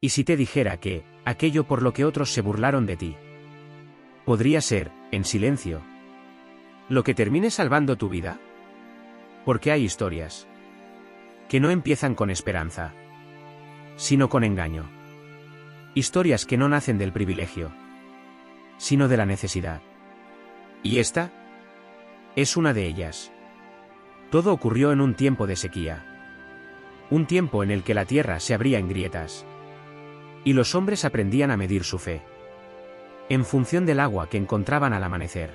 ¿Y si te dijera que, aquello por lo que otros se burlaron de ti, podría ser, en silencio, lo que termine salvando tu vida? Porque hay historias que no empiezan con esperanza, sino con engaño. Historias que no nacen del privilegio, sino de la necesidad. Y esta es una de ellas. Todo ocurrió en un tiempo de sequía. Un tiempo en el que la tierra se abría en grietas. Y los hombres aprendían a medir su fe en función del agua que encontraban al amanecer.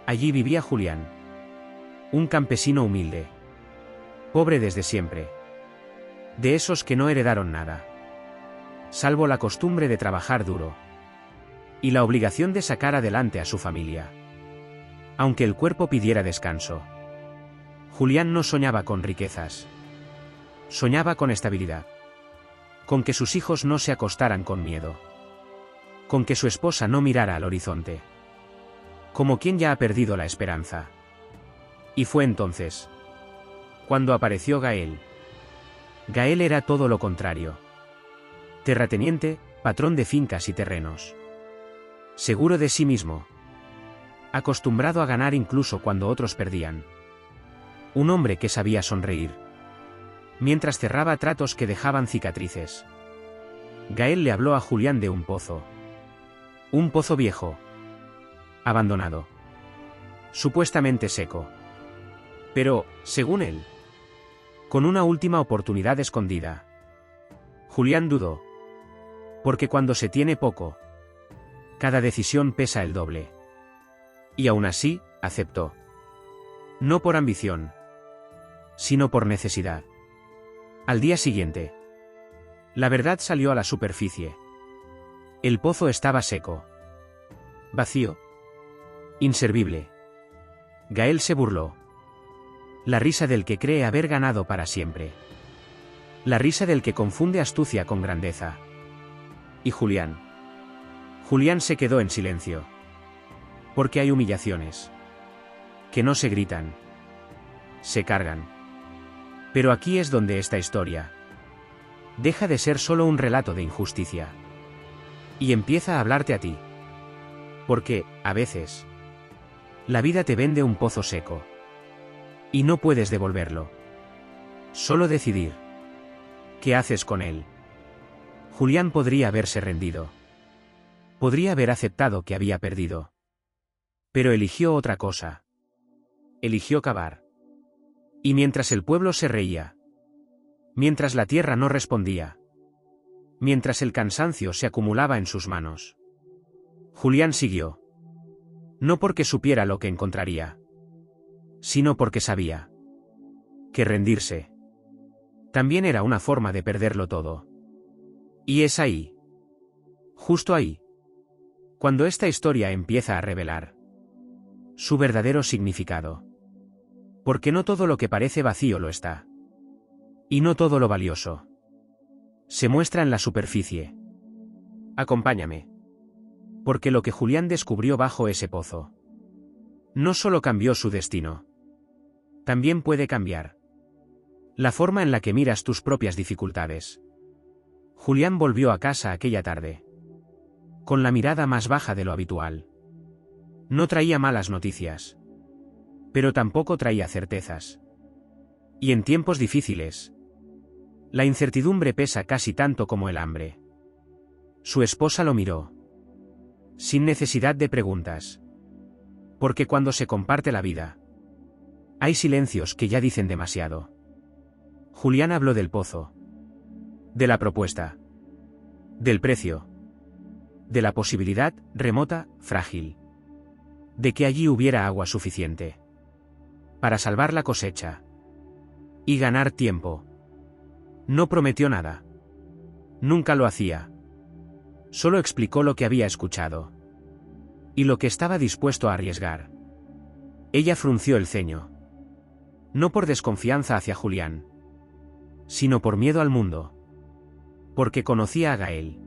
Allí vivía Julián, un campesino humilde, pobre desde siempre, de esos que no heredaron nada, salvo la costumbre de trabajar duro y la obligación de sacar adelante a su familia. Aunque el cuerpo pidiera descanso, Julián no soñaba con riquezas. Soñaba con estabilidad. Con que sus hijos no se acostaran con miedo. Con que su esposa no mirara al horizonte, como quien ya ha perdido la esperanza. Y fue entonces cuando apareció Gael. Gael era todo lo contrario. Terrateniente, patrón de fincas y terrenos. Seguro de sí mismo. Acostumbrado a ganar incluso cuando otros perdían. Un hombre que sabía sonreír mientras cerraba tratos que dejaban cicatrices. Gael le habló a Julián de un pozo. Un pozo viejo, abandonado, supuestamente seco. Pero, según él, con una última oportunidad escondida. Julián dudó. Porque cuando se tiene poco, cada decisión pesa el doble. Y aún así, aceptó. No por ambición, sino por necesidad. Al día siguiente, la verdad salió a la superficie. El pozo estaba seco, vacío, inservible. Gael se burló. La risa del que cree haber ganado para siempre. La risa del que confunde astucia con grandeza. Y Julián se quedó en silencio. Porque hay humillaciones que no se gritan, se cargan. Pero aquí es donde esta historia deja de ser solo un relato de injusticia y empieza a hablarte a ti. Porque, a veces, la vida te vende un pozo seco y no puedes devolverlo. Solo decidir qué haces con él. Julián podría haberse rendido. Podría haber aceptado que había perdido. Pero eligió otra cosa. Eligió cavar. Y mientras el pueblo se reía, mientras la tierra no respondía, mientras el cansancio se acumulaba en sus manos, Julián siguió. No porque supiera lo que encontraría, sino porque sabía que rendirse también era una forma de perderlo todo. Y es ahí, justo ahí, cuando esta historia empieza a revelar su verdadero significado. Porque no todo lo que parece vacío lo está. Y no todo lo valioso se muestra en la superficie. Acompáñame. Porque lo que Julián descubrió bajo ese pozo no solo cambió su destino, también puede cambiar la forma en la que miras tus propias dificultades. Julián volvió a casa aquella tarde con la mirada más baja de lo habitual. No traía malas noticias, pero tampoco traía certezas. Y en tiempos difíciles, la incertidumbre pesa casi tanto como el hambre. Su esposa lo miró, sin necesidad de preguntas. Porque cuando se comparte la vida, hay silencios que ya dicen demasiado. Julián habló del pozo, de la propuesta, del precio, de la posibilidad, remota, frágil, de que allí hubiera agua suficiente para salvar la cosecha y ganar tiempo. No prometió nada. Nunca lo hacía. Solo explicó lo que había escuchado y lo que estaba dispuesto a arriesgar. Ella frunció el ceño. No por desconfianza hacia Julián, sino por miedo al mundo. Porque conocía a Gael.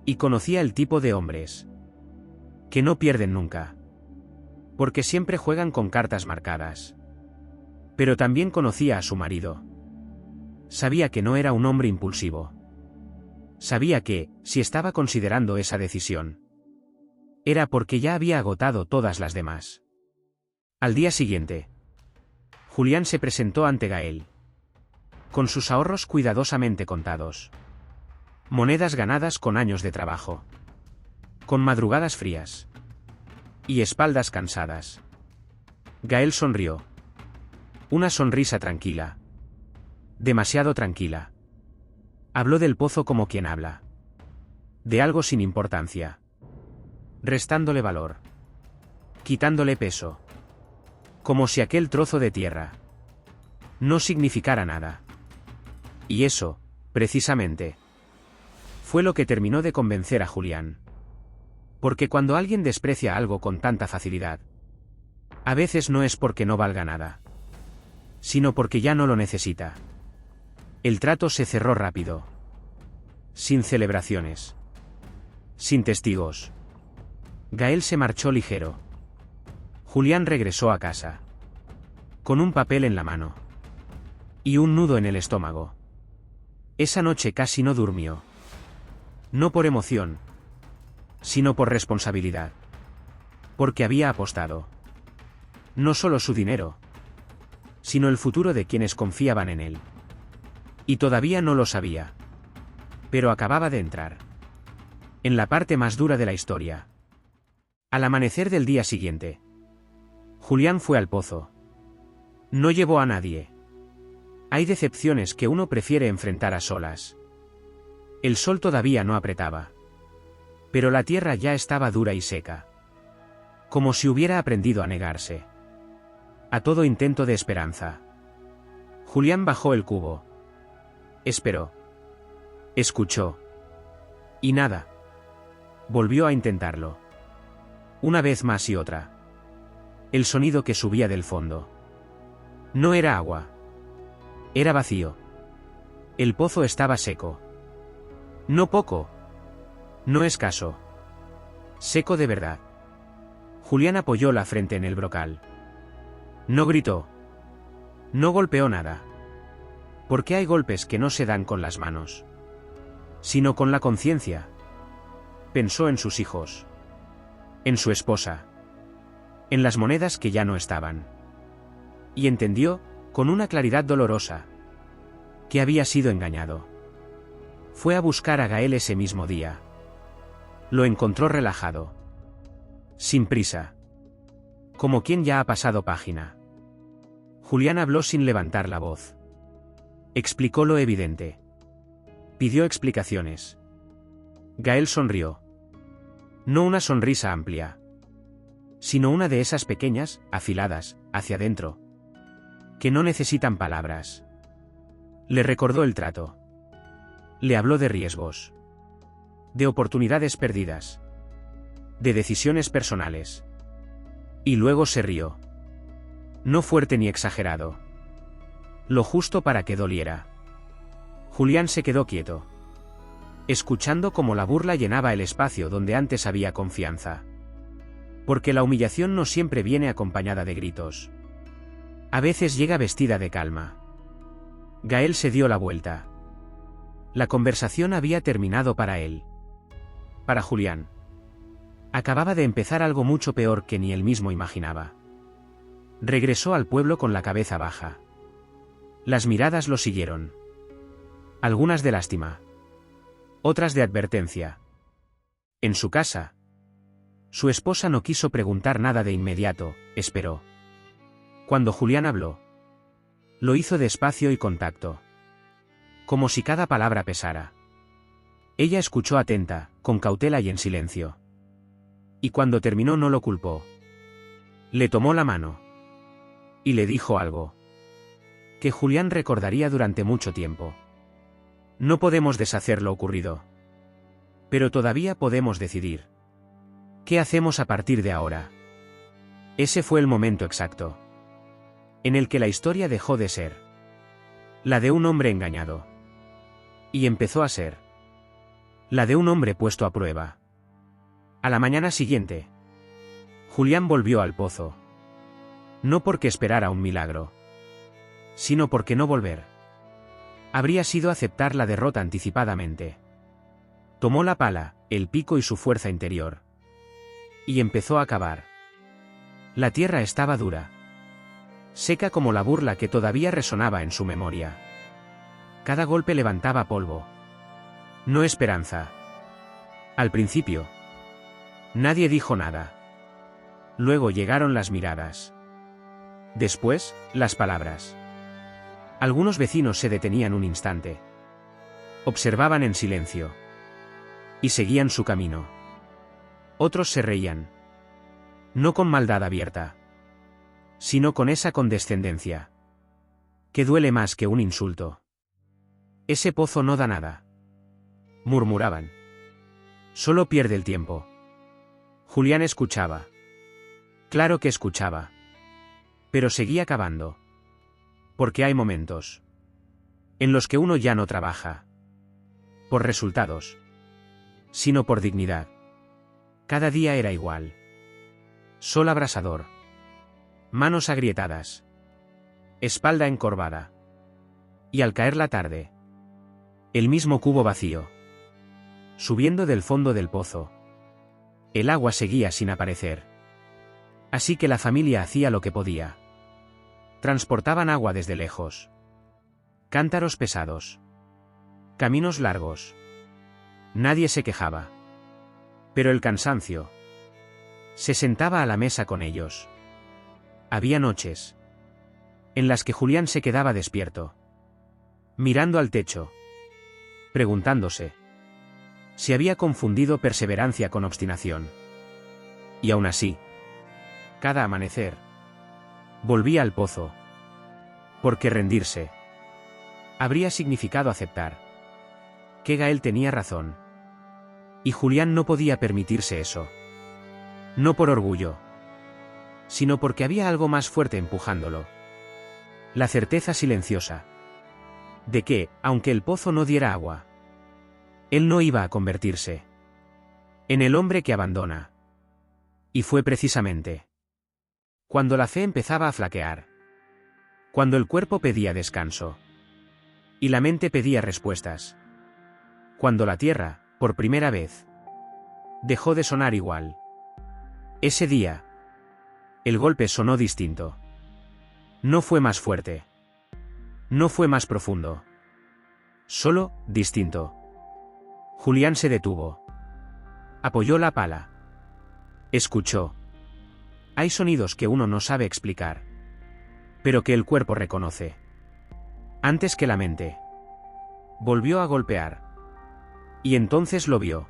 Y conocía el tipo de hombres que no pierden nunca. Porque siempre juegan con cartas marcadas. Pero también conocía a su marido. Sabía que no era un hombre impulsivo. Sabía que, si estaba considerando esa decisión, era porque ya había agotado todas las demás. Al día siguiente, Julián se presentó ante Gael, con sus ahorros cuidadosamente contados. Monedas ganadas con años de trabajo. Con madrugadas frías. Y espaldas cansadas. Gael sonrió. Una sonrisa tranquila. Demasiado tranquila. Habló del pozo como quien habla. De algo sin importancia. Restándole valor. Quitándole peso. Como si aquel trozo de tierra no significara nada. Y eso, precisamente, fue lo que terminó de convencer a Julián. Porque cuando alguien desprecia algo con tanta facilidad, a veces no es porque no valga nada, sino porque ya no lo necesita. El trato se cerró rápido. Sin celebraciones. Sin testigos. Gael se marchó ligero. Julián regresó a casa. Con un papel en la mano. Y un nudo en el estómago. Esa noche casi no durmió. No por emoción, sino por responsabilidad. Porque había apostado. No solo su dinero, sino el futuro de quienes confiaban en él. Y todavía no lo sabía. Pero acababa de entrar en la parte más dura de la historia. Al amanecer del día siguiente, Julián fue al pozo. No llevó a nadie. Hay decepciones que uno prefiere enfrentar a solas. El sol todavía no apretaba. Pero la tierra ya estaba dura y seca. Como si hubiera aprendido a negarse a todo intento de esperanza. Julián bajó el cubo. Esperó. Escuchó. Y nada. Volvió a intentarlo. Una vez más y otra. El sonido que subía del fondo. No era agua. Era vacío. El pozo estaba seco. No poco. No escaso. Seco de verdad. Julián apoyó la frente en el brocal. No gritó. No golpeó nada. Porque hay golpes que no se dan con las manos, sino con la conciencia. Pensó en sus hijos. En su esposa. En las monedas que ya no estaban. Y entendió, con una claridad dolorosa, que había sido engañado. Fue a buscar a Gael ese mismo día. Lo encontró relajado. Sin prisa. Como quien ya ha pasado página. Julián habló sin levantar la voz. Explicó lo evidente. Pidió explicaciones. Gael sonrió. No una sonrisa amplia, sino una de esas pequeñas, afiladas, hacia adentro, que no necesitan palabras. Le recordó el trato. Le habló de riesgos. De oportunidades perdidas. De decisiones personales. Y luego se rió. No fuerte ni exagerado. Lo justo para que doliera. Julián se quedó quieto, escuchando cómo la burla llenaba el espacio donde antes había confianza. Porque la humillación no siempre viene acompañada de gritos. A veces llega vestida de calma. Gael se dio la vuelta. La conversación había terminado para él. Para Julián. Acababa de empezar algo mucho peor que ni él mismo imaginaba. Regresó al pueblo con la cabeza baja. Las miradas lo siguieron. Algunas de lástima. Otras de advertencia. En su casa. Su esposa no quiso preguntar nada de inmediato, esperó. Cuando Julián habló, lo hizo despacio y con tacto. Como si cada palabra pesara. Ella escuchó atenta, con cautela y en silencio. Y cuando terminó no lo culpó. Le tomó la mano. Y le dijo algo que Julián recordaría durante mucho tiempo. No podemos deshacer lo ocurrido. Pero todavía podemos decidir. ¿Qué hacemos a partir de ahora? Ese fue el momento exacto en el que la historia dejó de ser la de un hombre engañado y empezó a ser la de un hombre puesto a prueba. A la mañana siguiente, Julián volvió al pozo. No porque esperara un milagro, sino porque no volver habría sido aceptar la derrota anticipadamente. Tomó la pala, el pico y su fuerza interior. Y empezó a cavar. La tierra estaba dura. Seca como la burla que todavía resonaba en su memoria. Cada golpe levantaba polvo. No esperanza. Al principio. Nadie dijo nada. Luego llegaron las miradas. Después, las palabras. Algunos vecinos se detenían un instante. Observaban en silencio. Y seguían su camino. Otros se reían. No con maldad abierta, sino con esa condescendencia que duele más que un insulto. Ese pozo no da nada, murmuraban. Solo pierde el tiempo. Julián escuchaba. Claro que escuchaba. Pero seguía cavando. Porque hay momentos en los que uno ya no trabaja por resultados, sino por dignidad. Cada día era igual. Sol abrasador. Manos agrietadas. Espalda encorvada. Y al caer la tarde, el mismo cubo vacío. Subiendo del fondo del pozo. El agua seguía sin aparecer. Así que la familia hacía lo que podía. Transportaban agua desde lejos. Cántaros pesados. Caminos largos. Nadie se quejaba. Pero el cansancio. Se sentaba a la mesa con ellos. Había noches en las que Julián se quedaba despierto, mirando al techo, preguntándose si había confundido perseverancia con obstinación. Y aún así, cada amanecer, volvía al pozo, porque rendirse habría significado aceptar que Gael tenía razón. Y Julián no podía permitirse eso. No por orgullo, sino porque había algo más fuerte empujándolo. La certeza silenciosa de que, aunque el pozo no diera agua, él no iba a convertirse en el hombre que abandona. Y fue precisamente cuando la fe empezaba a flaquear, cuando el cuerpo pedía descanso y la mente pedía respuestas, cuando la tierra, por primera vez, dejó de sonar igual. Ese día, el golpe sonó distinto. No fue más fuerte. No fue más profundo. Solo, distinto. Julián se detuvo. Apoyó la pala. Escuchó. Hay sonidos que uno no sabe explicar, pero que el cuerpo reconoce. Antes que la mente. Volvió a golpear. Y entonces lo vio.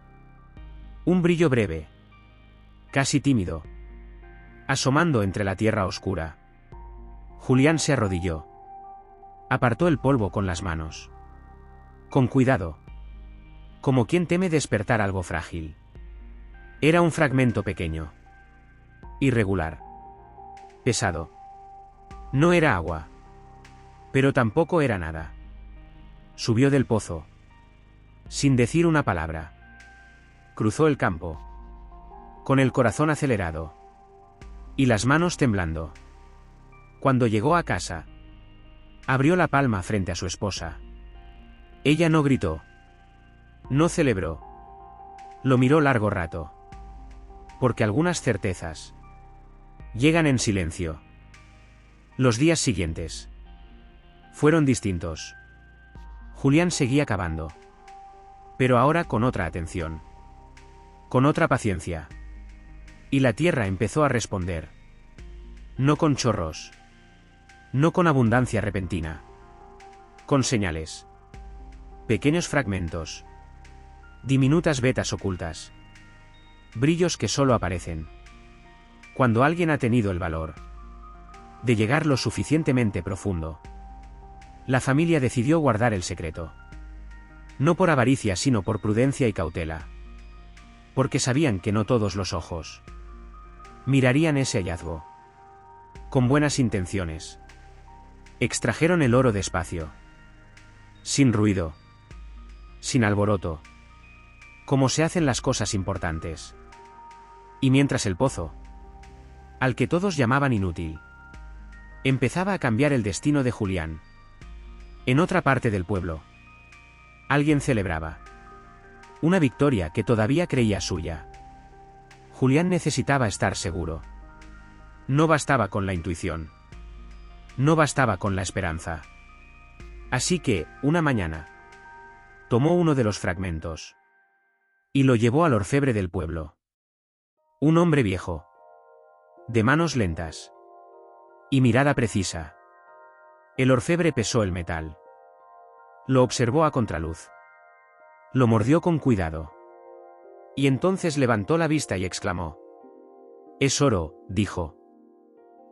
Un brillo breve. Casi tímido. Asomando entre la tierra oscura. Julián se arrodilló. Apartó el polvo con las manos. Con cuidado. Como quien teme despertar algo frágil. Era un fragmento pequeño. Irregular. Pesado. No era agua. Pero tampoco era nada. Subió del pozo. Sin decir una palabra. Cruzó el campo. Con el corazón acelerado. Y las manos temblando. Cuando llegó a casa, abrió la palma frente a su esposa. Ella no gritó. No celebró. Lo miró largo rato. Porque algunas certezas llegan en silencio. Los días siguientes fueron distintos. Julián seguía cavando. Pero ahora con otra atención. Con otra paciencia. Y la tierra empezó a responder. No con chorros. No con abundancia repentina. Con señales. Pequeños fragmentos. Diminutas vetas ocultas. Brillos que solo aparecen cuando alguien ha tenido el valor de llegar lo suficientemente profundo. La familia decidió guardar el secreto. No por avaricia, sino por prudencia y cautela. Porque sabían que no todos los ojos mirarían ese hallazgo. Con buenas intenciones. Extrajeron el oro despacio. Sin ruido. Sin alboroto. Como se hacen las cosas importantes. Y mientras el pozo, al que todos llamaban inútil, empezaba a cambiar el destino de Julián. En otra parte del pueblo, alguien celebraba. Una victoria que todavía creía suya. Julián necesitaba estar seguro. No bastaba con la intuición. No bastaba con la esperanza. Así que, una mañana, tomó uno de los fragmentos y lo llevó al orfebre del pueblo. Un hombre viejo, de manos lentas y mirada precisa. El orfebre pesó el metal. Lo observó a contraluz. Lo mordió con cuidado. Y entonces levantó la vista y exclamó: «Es oro», dijo.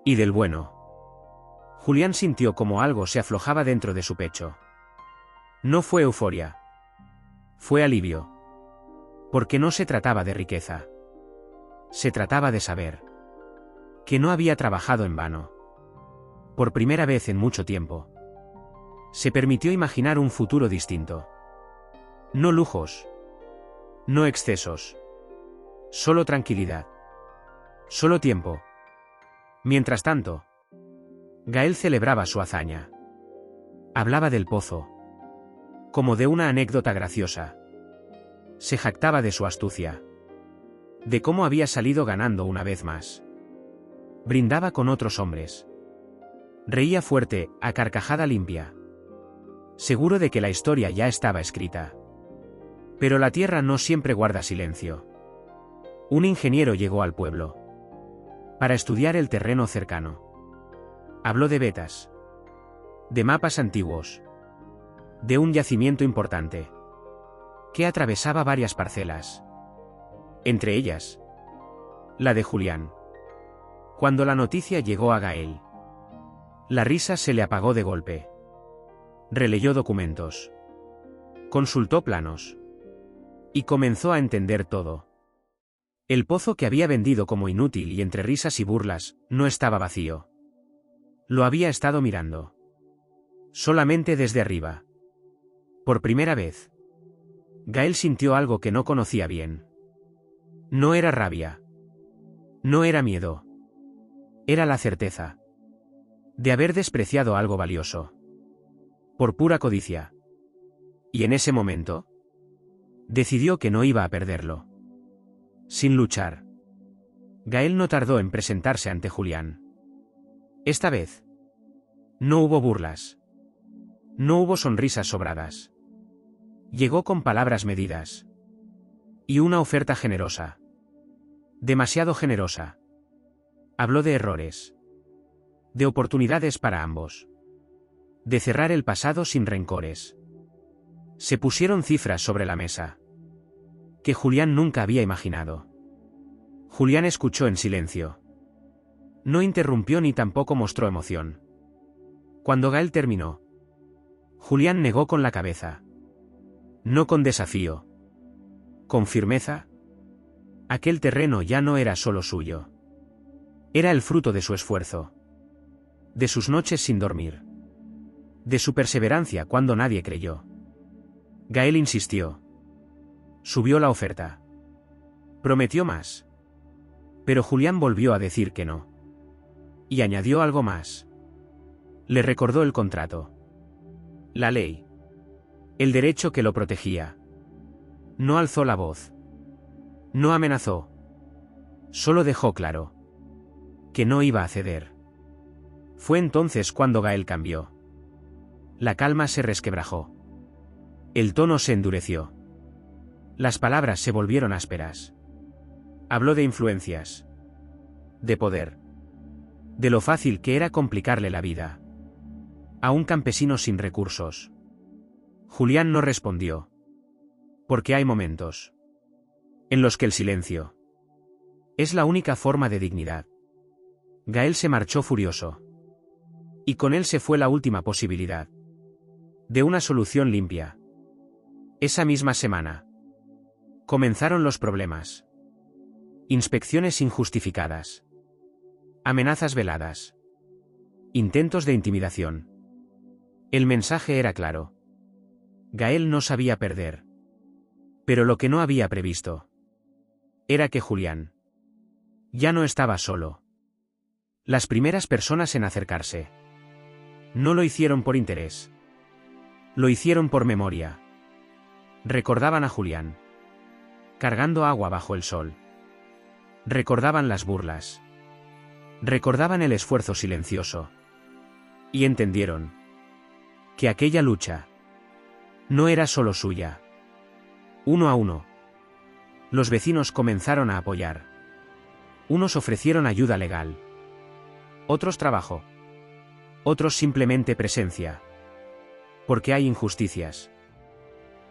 «Y del bueno». Julián sintió como algo se aflojaba dentro de su pecho. No fue euforia. Fue alivio. Porque no se trataba de riqueza. Se trataba de saber que no había trabajado en vano. Por primera vez en mucho tiempo, se permitió imaginar un futuro distinto. No lujos. No excesos. Solo tranquilidad. Solo tiempo. Mientras tanto, Gael celebraba su hazaña. Hablaba del pozo como de una anécdota graciosa. Se jactaba de su astucia. De cómo había salido ganando una vez más. Brindaba con otros hombres. Reía fuerte, a carcajada limpia. Seguro de que la historia ya estaba escrita. Pero la tierra no siempre guarda silencio. Un ingeniero llegó al pueblo para estudiar el terreno cercano. Habló de vetas, de mapas antiguos, de un yacimiento importante que atravesaba varias parcelas, entre ellas la de Julián. Cuando la noticia llegó a Gael, la risa se le apagó de golpe. Releyó documentos, consultó planos y comenzó a entender todo. El pozo que había vendido como inútil y entre risas y burlas, no estaba vacío. Lo había estado mirando. Solamente desde arriba. Por primera vez, Gael sintió algo que no conocía bien. No era rabia. No era miedo. Era la certeza de haber despreciado algo valioso. Por pura codicia. Y en ese momento, decidió que no iba a perderlo. Sin luchar, Gael no tardó en presentarse ante Julián. Esta vez, no hubo burlas. No hubo sonrisas sobradas. Llegó con palabras medidas. Y una oferta generosa. Demasiado generosa. Habló de errores. De oportunidades para ambos. De cerrar el pasado sin rencores. Se pusieron cifras sobre la mesa que Julián nunca había imaginado. Julián escuchó en silencio. No interrumpió ni tampoco mostró emoción. Cuando Gael terminó, Julián negó con la cabeza. No con desafío. Con firmeza. Aquel terreno ya no era solo suyo. Era el fruto de su esfuerzo. De sus noches sin dormir. De su perseverancia cuando nadie creyó. Gael insistió. Subió la oferta. Prometió más. Pero Julián volvió a decir que no. Y añadió algo más. Le recordó el contrato. La ley. El derecho que lo protegía. No alzó la voz. No amenazó. Solo dejó claro que no iba a ceder. Fue entonces cuando Gael cambió. La calma se resquebrajó. El tono se endureció. Las palabras se volvieron ásperas. Habló de influencias. De poder. De lo fácil que era complicarle la vida a un campesino sin recursos. Julián no respondió. Porque hay momentos en los que el silencio es la única forma de dignidad. Gael se marchó furioso. Y con él se fue la última posibilidad de una solución limpia. Esa misma semana comenzaron los problemas. Inspecciones injustificadas. Amenazas veladas. Intentos de intimidación. El mensaje era claro. Gael no sabía perder. Pero lo que no había previsto era que Julián ya no estaba solo. Las primeras personas en acercarse no lo hicieron por interés. Lo hicieron por memoria. Recordaban a Julián cargando agua bajo el sol. Recordaban las burlas. Recordaban el esfuerzo silencioso. Y entendieron que aquella lucha no era solo suya. Uno a uno, los vecinos comenzaron a apoyar. Unos ofrecieron ayuda legal. Otros trabajo. Otros simplemente presencia. Porque hay injusticias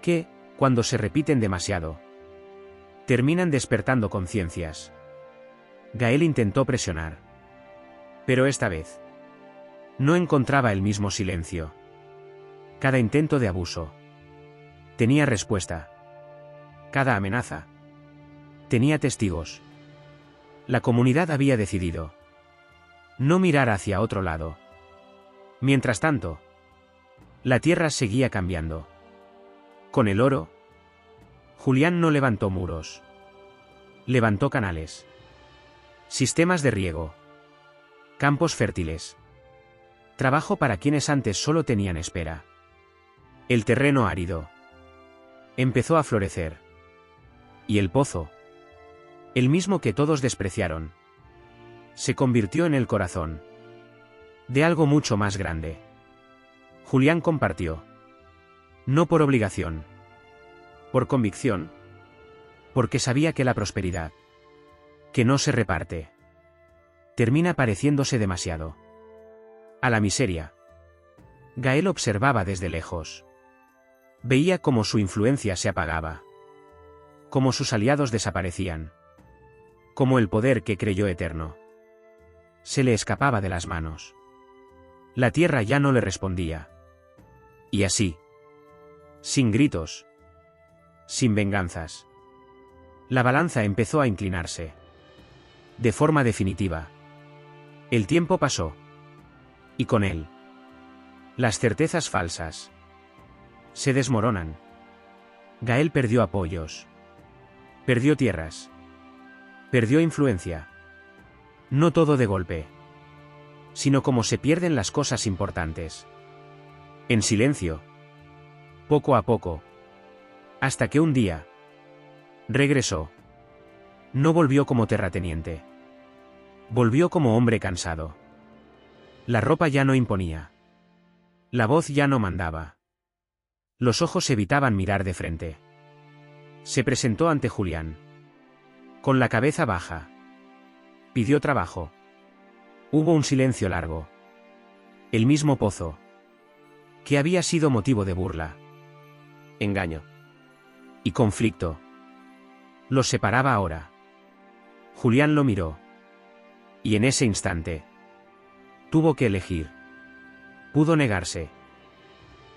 que, cuando se repiten demasiado, terminan despertando conciencias. Gael intentó presionar. Pero esta vez no encontraba el mismo silencio. Cada intento de abuso tenía respuesta. Cada amenaza tenía testigos. La comunidad había decidido no mirar hacia otro lado. Mientras tanto, la tierra seguía cambiando. Con el oro, Julián no levantó muros. Levantó canales. Sistemas de riego. Campos fértiles. Trabajo para quienes antes solo tenían espera. El terreno árido empezó a florecer. Y el pozo, el mismo que todos despreciaron, se convirtió en el corazón de algo mucho más grande. Julián compartió. No por obligación. Por convicción. Porque sabía que la prosperidad, que no se reparte, termina pareciéndose demasiado a la miseria. Gael observaba desde lejos. Veía cómo su influencia se apagaba. Cómo sus aliados desaparecían. Cómo el poder que creyó eterno se le escapaba de las manos. La tierra ya no le respondía. Y así, sin gritos, sin venganzas, la balanza empezó a inclinarse. De forma definitiva. El tiempo pasó. Y con él, las certezas falsas se desmoronan. Gael perdió apoyos. Perdió tierras. Perdió influencia. No todo de golpe, sino como se pierden las cosas importantes. En silencio. Poco a poco. Hasta que un día regresó. No volvió como terrateniente. Volvió como hombre cansado. La ropa ya no imponía. La voz ya no mandaba. Los ojos evitaban mirar de frente. Se presentó ante Julián. Con la cabeza baja. Pidió trabajo. Hubo un silencio largo. El mismo pozo que había sido motivo de burla, engaño y conflicto los separaba ahora. Julián lo miró. Y en ese instante tuvo que elegir. Pudo negarse.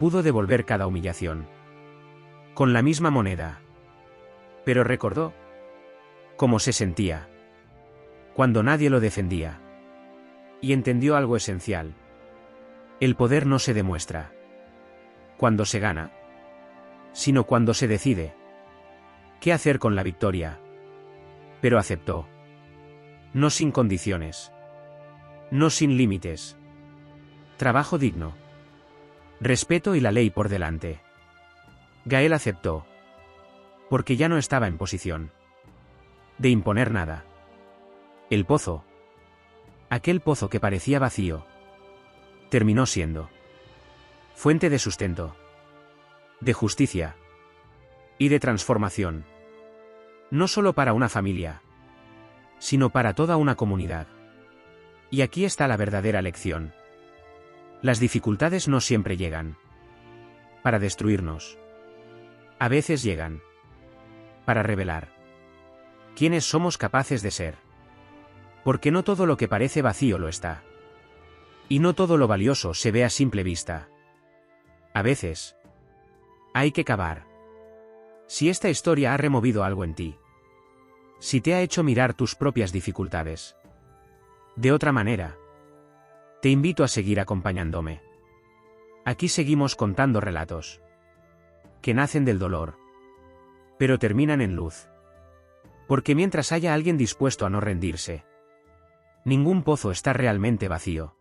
Pudo devolver cada humillación con la misma moneda. Pero recordó cómo se sentía cuando nadie lo defendía. Y entendió algo esencial. El poder no se demuestra cuando se gana, sino cuando se decide qué hacer con la victoria. Pero aceptó. No sin condiciones. No sin límites. Trabajo digno. Respeto y la ley por delante. Gael aceptó. Porque ya no estaba en posición de imponer nada. El pozo, aquel pozo que parecía vacío, terminó siendo fuente de sustento, de justicia y de transformación. No solo para una familia, sino para toda una comunidad. Y aquí está la verdadera lección. Las dificultades no siempre llegan para destruirnos. A veces llegan para revelar quiénes somos capaces de ser. Porque no todo lo que parece vacío lo está. Y no todo lo valioso se ve a simple vista. A veces hay que cavar. Si esta historia ha removido algo en ti, si te ha hecho mirar tus propias dificultades de otra manera, te invito a seguir acompañándome. Aquí seguimos contando relatos que nacen del dolor, pero terminan en luz. Porque mientras haya alguien dispuesto a no rendirse, ningún pozo está realmente vacío.